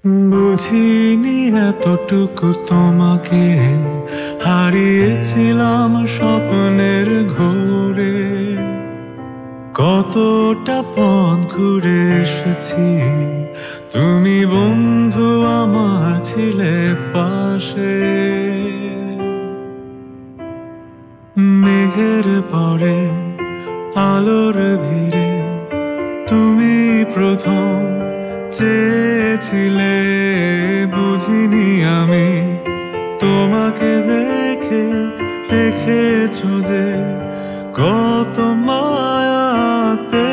বুঝিনি এতটুকু তোমাকে হারিয়েছিলাম স্বপ্নের ঘোরে। কতটা পথ ঘুরে এসেছি, তুমি বন্ধু আমার ছিলে পাশে। মেঘের পরে আলোর ভিড়ে তুমি প্রথম চেয়েছিলে। বুঝিনি আমি তোমাকে দেখে রেখেছো যে কত মায়াতে।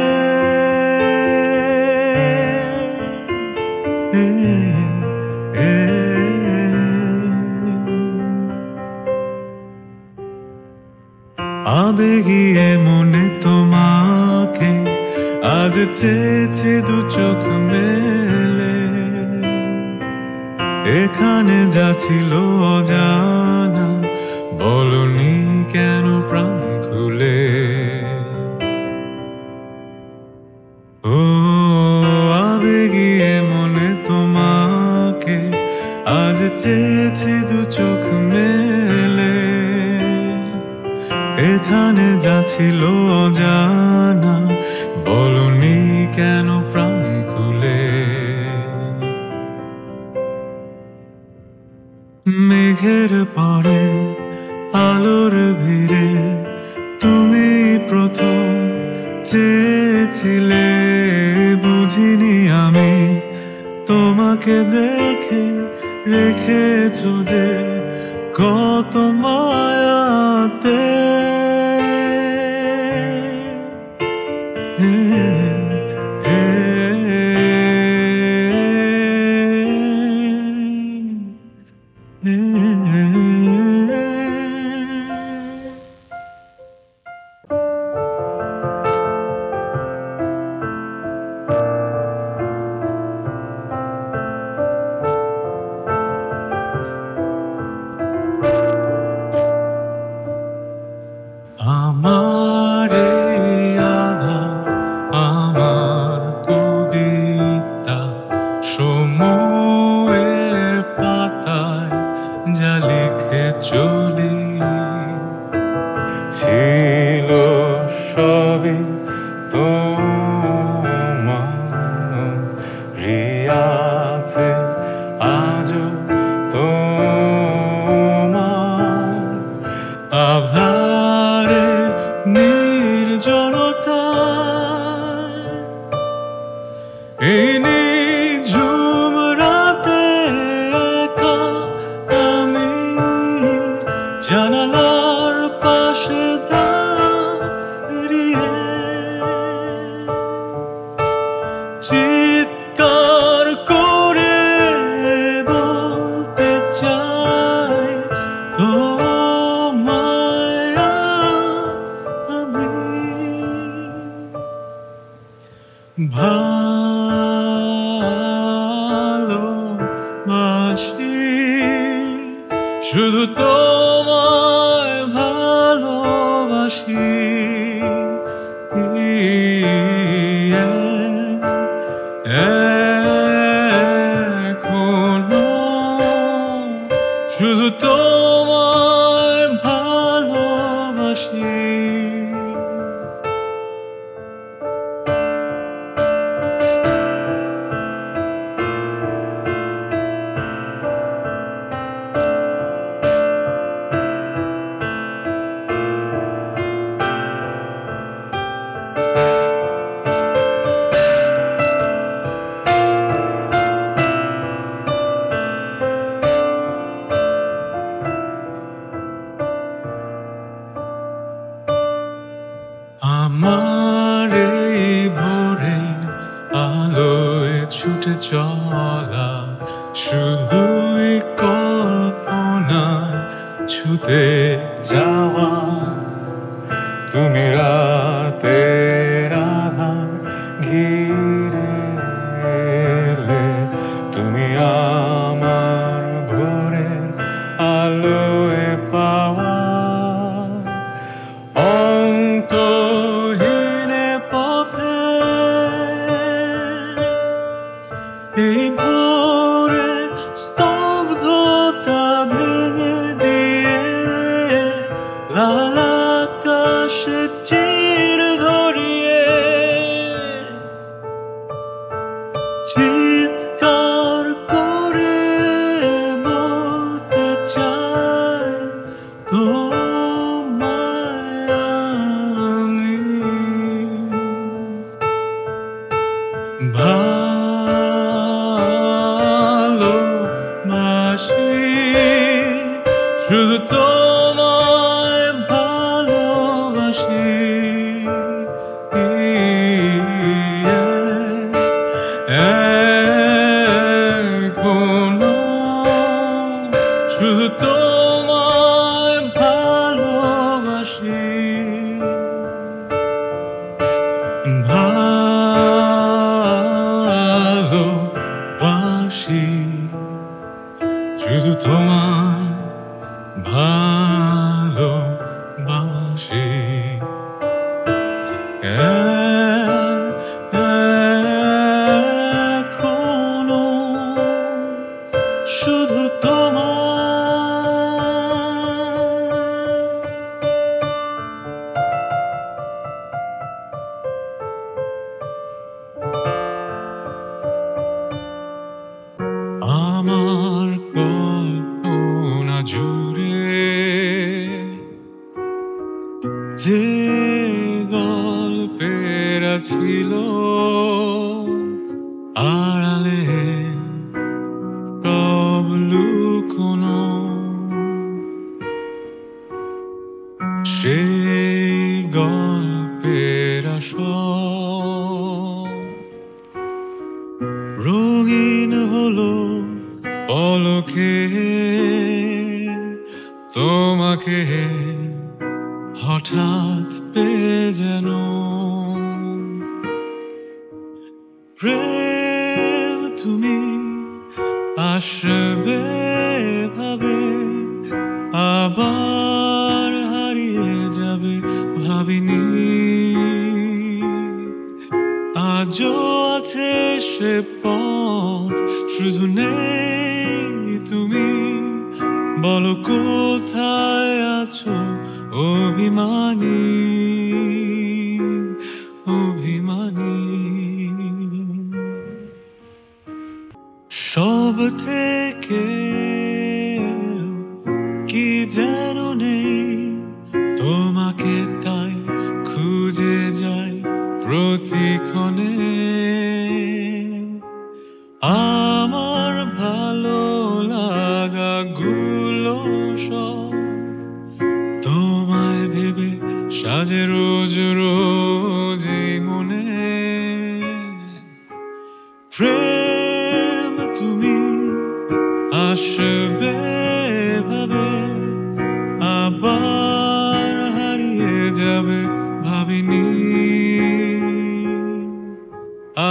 আবেগিয়ে মনে তোমাকে আজ চেয়েছি দু চোখ মেলে। এখানে যা ছিল অজানা, বলনি কেন প্রাণ খুলে। ও আবেগিয়ে মনে তোমাকে আজ চেয়েছি দু চোখ মেলে। এখানে যা ছিল অজানা, বলনি কেন প্রাণ খুলে। মেঘের পরে আলোর ভিড়ে তুমি প্রথম চেয়েছিলে। বুঝিনি আমি তোমাকে দেখে রেখেছো যে কত মায়াতে। আমার এই আধার, আমার কবিতা, সময়ের পাতায় যা লিখে চলি। ছিল সবই তোমার, আছে আজও তোমার। আভারে নির্জনতায় এই নিঝুম রাতে একা আমি জানালার পাশে দাঁড়িয়ে চিৎকার করে বলতে চাই তোমায় আমি ভালোবাসি। শুধু তোমায় ভালোবাসি। এখনো শুধু তোমায় ভালোবাসি। আমার এই ভোরে আলোয় ছুটে চলা শুধুই কল্পনা ছুতে যাওয়া। তুমি রাতের আধার ঘিরে এলে, তুমি আমার ভোরের আলোয় পাওয়া। এই ভোর আকাশে চির ধরিয়ে চিৎকার করে বলতে চাই তোমায় আমি ভালোবাসি, শুধু তোমায় ভালোবাসি। এখনো শুধু তোমায় ভালোবাসি, ভালোবাসি, শুধু তোমায় ভালোবাসি। এখনো শুধু তোমায়। আমার কল্পনা জুড়ে যে গল্পের ছিল আড়ালে সব লুকোনো, সেই গল্পের আসল রঙিন হলো পলকে তোমাকে হঠাৎ পেয়ে যেন। প্রেম তুমি আসবে ভাবে আবার হারিয়ে যাবে ভাবিনি, আজও আছে সে পথ, শুধু নেই তুমি। বলো কোথায় আছো অভিমানী, অভিমানী। সব থেকে কি যেন নেই তোমাকে, তাই খুঁজে যাই প্রতিক্ষণে। আমার ভালো লাগাগুলো সব তোমায় ভেবে সাজে রোজ রোজ এই মনে। প্রেম তুমি আসবে ভাবে আবার হারিয়ে যাবে ভাবিনি,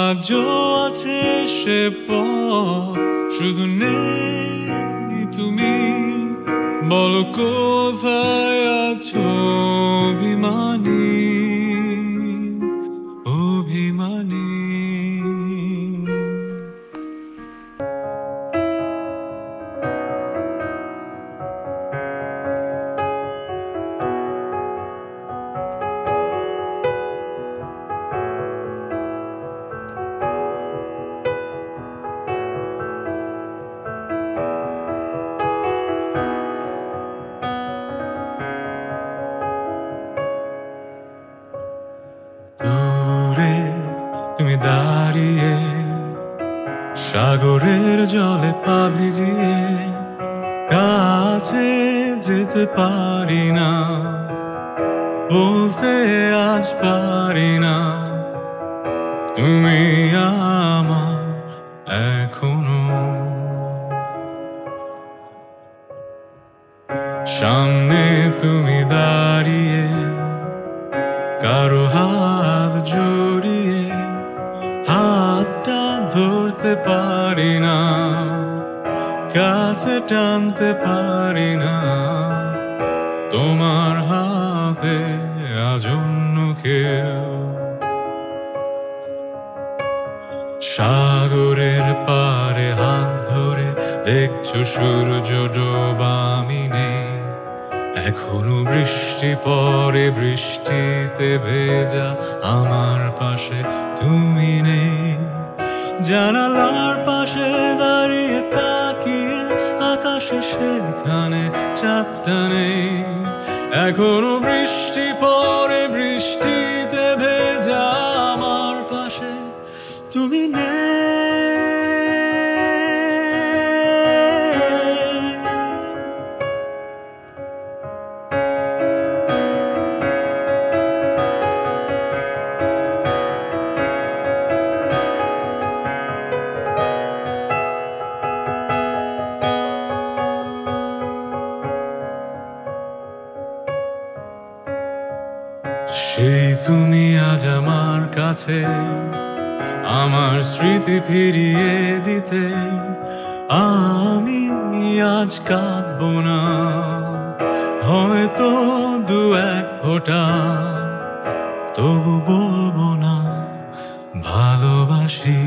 আজও আছে সে পথ, শুধু নেই তুমি। বলো কোথায় আছো অভিমানী, অভিমানী। তুমি দাঁড়িয়ে সাগরের জলে পা ভিজিয়ে, কাছে যেতে পারি না, বলতে আজ পারি না তুমি আমার এখনো। সামনে তুমি দাঁড়িয়ে কারো হাত জড়িয়ে, হাতটা ধরতে পারি না, কাছে টানতে পারি না তোমার হাতে আজ অন্য কেউ। সাগরের পারে হাত ধরে দেখছো সূর্য ডোবা, আমি নেই এখনো বৃষ্টি পরে, বৃষ্টিতে ভেজা আমার পাশে তুমি নেই। জানালার পাশে দাঁড়িয়ে তাকিয়ে আকাশে সেখানে চাঁদটা নেই। এখনো বৃষ্টি পরে, বৃষ্টিতে ভেজা আমার পাশে তুমি নেই। সেই তুমি আজ আমার কাছে, আমার স্মৃতি ফিরিয়ে দিতে। আমি আজ কাঁদবো না, হয়তো দু এক ফোঁটা, তবু বলবো না ভালোবাসি।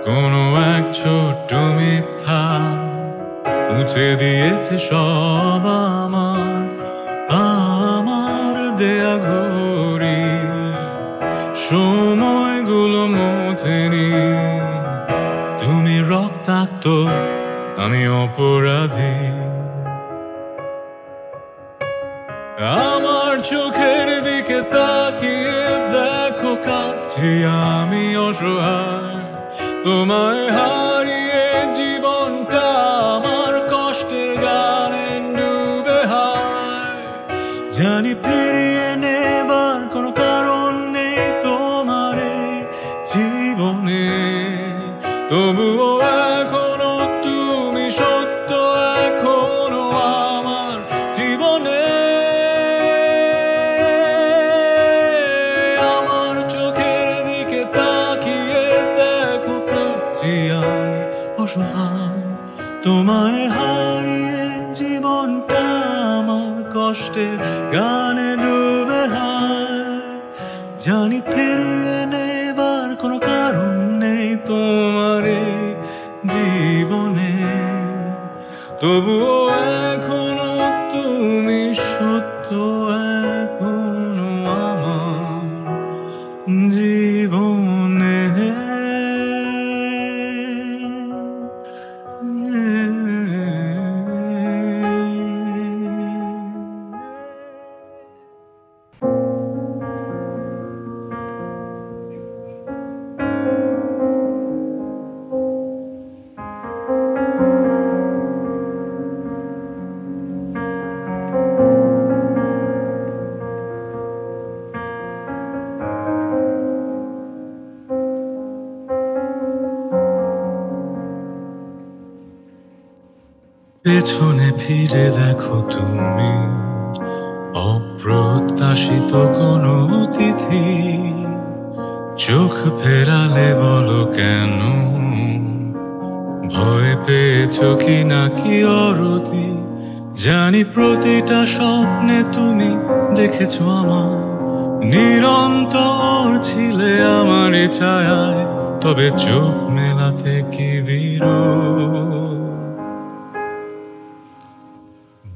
কোনো এক ছোট্ট মিথ্যা মুছে দিয়েছে সব আমার দেয়া ঘড়ি, সময়গুলো মোছেনি। তুমি রক্তাক্ত, আমি অপরাধী। আমার চোখের দিকে তাকিয়ে দেখো, কাঁদছি আমি অসহায়। তোমায় হারিয়ে জীবনটা আমার কষ্টের গানে ডুবে হায়। জানি ফিরিয়ে নেবার কোনো কারণ নেই তোমার জীবনে, তবুও এখনো তুমি সত্য, এখনো আমার জীবনে। আমার চোখের দিকে তাকিয়ে দেখো, কাঁদছি আমি অসহায়। তোমায় হারিয়ে জীবনটা আমার কষ্টের গানে ডুবে হায়। জানি ফিরিয়ে নেবার কোনো কারণ নেই তোমার জীবনে, তবুও এখনো তুমি সত্য, এখনো আমার জীবনে। পেছনে ফিরে দেখো তুমি, অপ্রত্যাশিত কোনো অতিথি। চোখ ফেরালে বলো কেন, ভয় পেয়েছো কি নাকি অরতি। জানি প্রতিটা স্বপ্নে তুমি দেখেছো আমার, নিরন্তর ছিলে আমার ছায়ায়। তবে চোখ মেলাতে কি বিরোধ,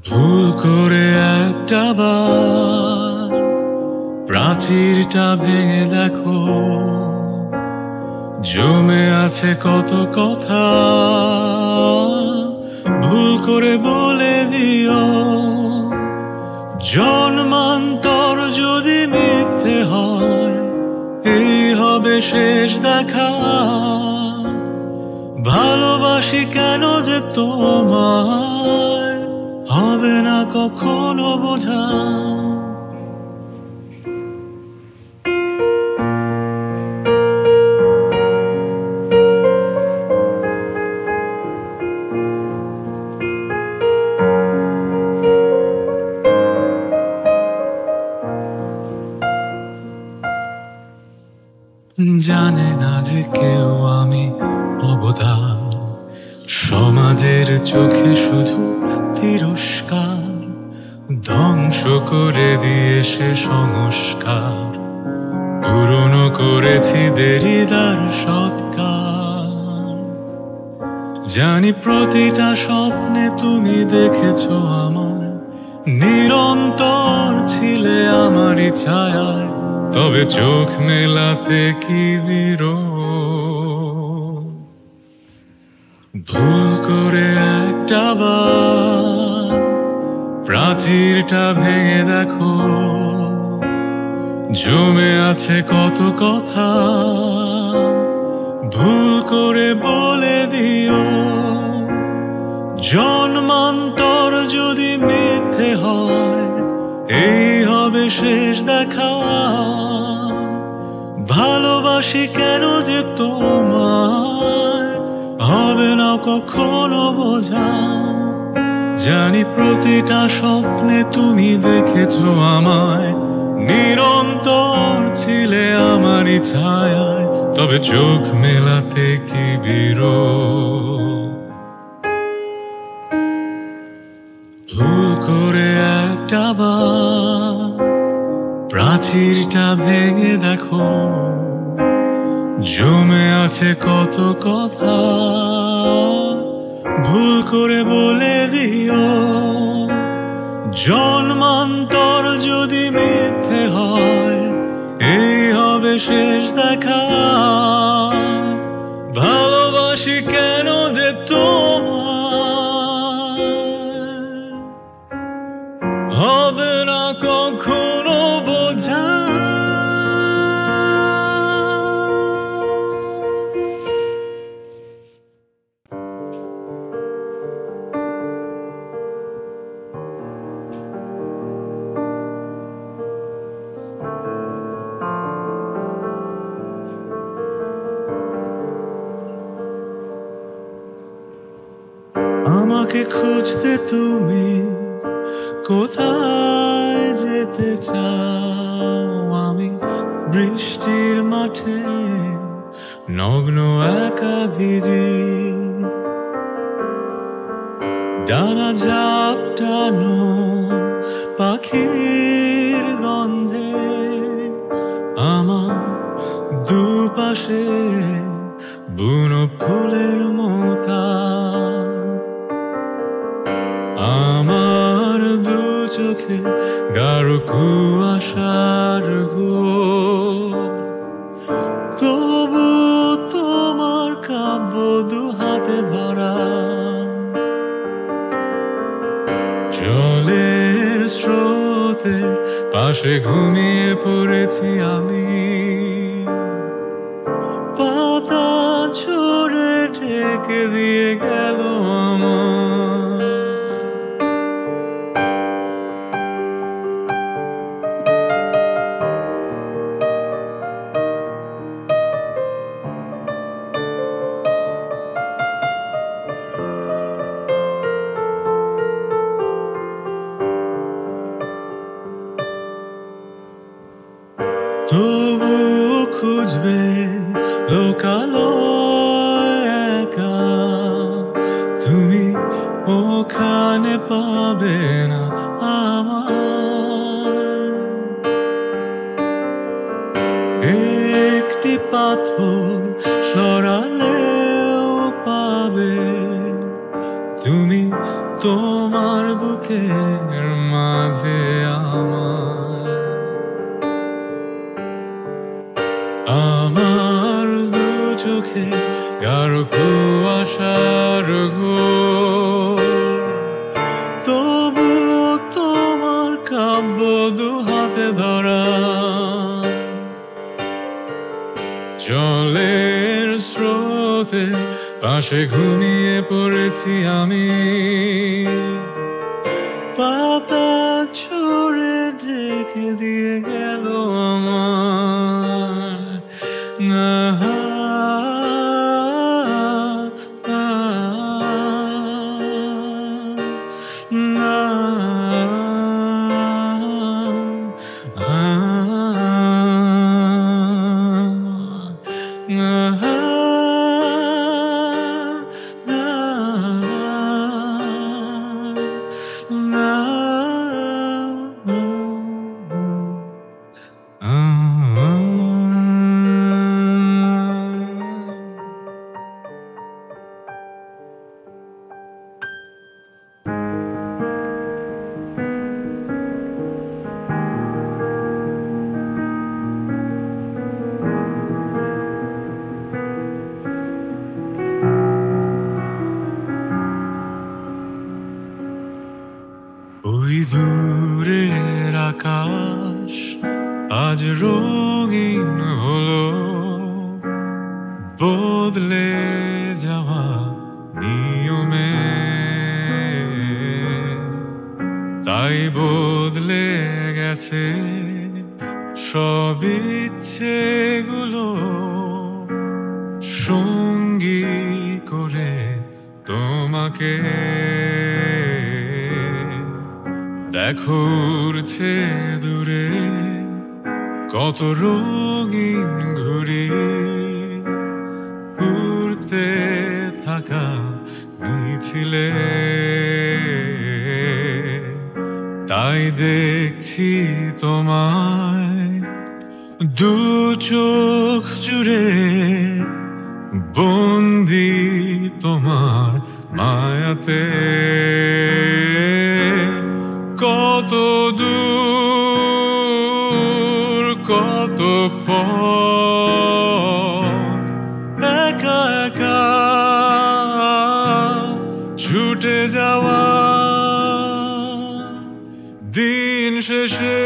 ভুল করে একটা বার প্রাচীরটা ভেঙে দেখো। জমে আছে কত কথা, ভুল করে বলে দিও। জন্মান্তর যদি মিথ্যে হয়, এই হবে শেষ দেখা। ভালোবাসি কেন যে তোমায়, হবে না কখনো বোঝা। জানে না যে কেউ আমি অবদান, সমাজের চোখে শুধু তিরস্কার। ধ্বংস করে দিয়ে সে সংস্কার, পুরনো করেছি দেরিদার সৎকার। জানি প্রতিটা স্বপ্নে তুমি দেখেছো আমার, নিরন্তর ছিলে আমারই ছায়ায়, তবে চোখ মেলাতে কি বিরোধ। ভুল করে একটা বার প্রাচীরটা ভেঙে দেখো, জমে আছে কত কথা, ভুল করে বলে দিও। জন্মান্তর যদি মিথ্যে হয়, এই হবে শেষ দেখা। ভালোবাসি কেন যে তোমায়, হবে না কখনো বোঝা। জানি প্রতিটা স্বপ্নে তুমি দেখেছো আমায়, নিরন্তর ছিলে আমারই ছায়ায়, তবে চোখ মেলাতে কি বিরোধ। ভুল করে একটা বার প্রাচীরটা ভেঙে দেখো, জমে আছে কত কথা, ভুল করে বলে দিও। জন্মান্তর যদি মিথ্যে হয়, এই হবে শেষ দেখা। ভালোবাসি কেন যে তোমায়, হবে না কখনো বোঝা। আমাকে খুঁজতে তুমি কোথায় যেতে চাও, আমি বৃষ্টির মাঠে নগ্ন একা ভিজি। ডানা ঝাপটানো পাখির গন্ধে, আমার দুপাশে বুনো ফুলের মোতা। আমার দু চোখে গাঢ় কুয়াশার ঘোর, তবু তোমার কাব্য দু হাতে ধরা। জলের স্রোতে পাশে ঘুমিয়ে পড়েছি আমি, পাতা ছড়ে ঢেকে দিয়ে গেল আমার। তবু খুঁজবে লোকালয় একা, তুমি ওখানে পাবে না আমার। একটি পাথর সরালেও পাবে তুমি তোমার বুকের মাঝে আমার। আমার দু চোখে গাঢ় কুয়াশার ঘোর, তবু তোমার কাব্য দু হাতে ধরা। জলের স্রোতে পাশে ঘুমিয়ে পড়েছি আমি, পাতা ছড়ে ঢেকে দিয়ে গেল আমার। না না ওই দূরের আকাশ আজ রঙিন হলো বদলে যাওয়া নিয়মে, তাই বদলে গেছে সব ইচ্ছেগুলো সঙ্গী করে তোমাকে। দেখো উড়ছে দূরে কত রঙিন ঘুড়ি, উড়তে থাকা মিছিলে, তাই দেখছি তোমায় দু চোখ জুড়ে বন্দি তোমার মায়াতে। কত দূর কত পথ একা একা ছুটে যাওয়া, দিন শেষে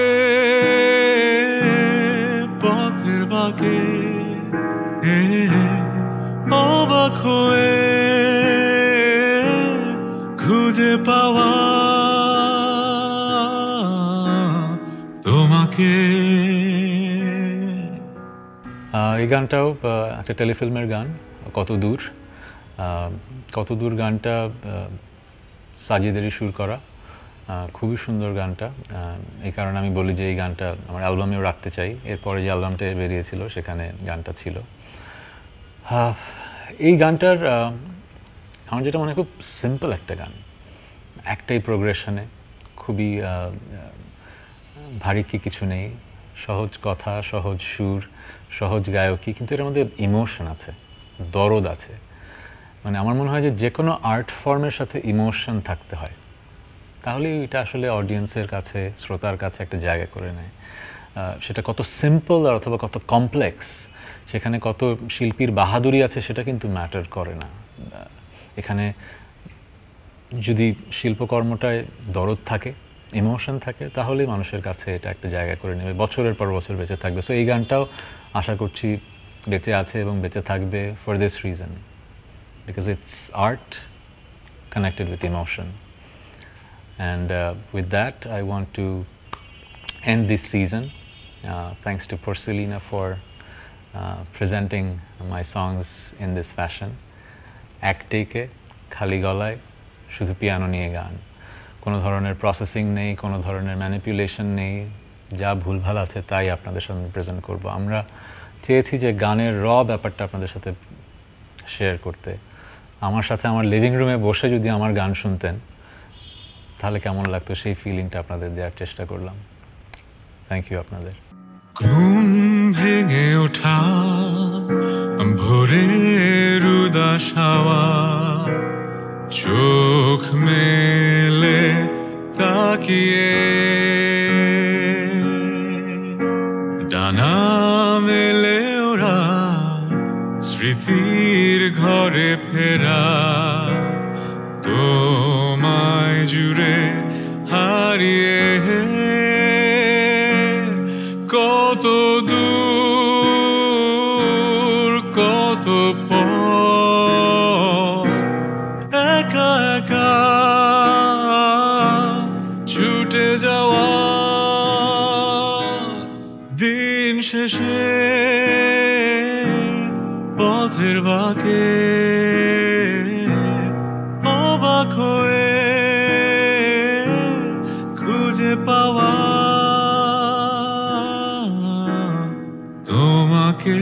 পথের বাঁকে অবাক হয়ে খুঁজে পাওয়া তোমাকে। এই গানটাও একটা টেলিফিল্মের গান, কত দূর। কত দূর গানটা সাজিদেরই সুর করা, খুবই সুন্দর গানটা। এই কারণে আমি বলি যে এই গানটা আমার অ্যালবামেও রাখতে চাই। এরপরে যে অ্যালবামটা বেরিয়েছিল সেখানে গানটা ছিল। এই গানটার আমার যেটা মনে হয় খুব সিম্পল একটা গান, একটাই প্রোগ্রেশনে, খুবই ভারী কিছু নেই, সহজ কথা, সহজ সুর, সহজ গায়কী, কিন্তু এর মধ্যে ইমোশন আছে, দরদ আছে। মানে আমার মনে হয় যে কোনো আর্ট ফর্মের সাথে ইমোশন থাকতে হয়, তাহলে এটা আসলে অডিয়েন্সের কাছে, শ্রোতার কাছে একটা জায়গা করে নেয়। সেটা কত সিম্পল আর অথবা কত কমপ্লেক্স, সেখানে কত শিল্পীর বাহাদুরি আছে সেটা কিন্তু ম্যাটার করে না। এখানে যদি শিল্পকর্মটায় দরদ থাকে, ইমোশন থাকে, তাহলেই মানুষের কাছে এটা একটা জায়গা করে নেবে, বছরের পর বছর বেঁচে থাকবে। সো এই গানটাও আশা করছি বেঁচে আছে এবং বেঁচে থাকবে for this reason, because it's art connected with emotion. And with that, I want to end this season. Thanks to Porcelina for presenting my songs in this fashion. এক টেকে খালি গলায় শুধু পিয়ানো নিয়ে গান, কোনো ধরনের প্রসেসিং নেই, কোনো ধরনের ম্যানিপুলেশন নেই, যা ভুলভাল আছে তাই আপনাদের সামনে প্রেজেন্ট করব। আমরা চেয়েছি যে গানের ব্যাপারটা আপনাদের সাথে শেয়ার করতে। আমার সাথে আমার লিভিং রুমে বসে যদি আমার গান শুনতেন তাহলে কেমন লাগতো, সেই ফিলিংটা আপনাদের দেওয়ার চেষ্টা করলাম। থ্যাংক ইউ আপনাদের। ঘুম ভেঙে ওঠা ভোরের উদাস হাওয়া, চোখ মেলে তাকিয়ে ডানা মেলে ওরা স্মৃতির ঘরে ফেরা, তোমায় জুড়ে হারিয়ে কত দূর কত পথ একা একা ছুটে যাওয়া, দিন শেষে পথের বাঁকে অবাক হয়ে খুঁজে পাওয়া তোমাকে।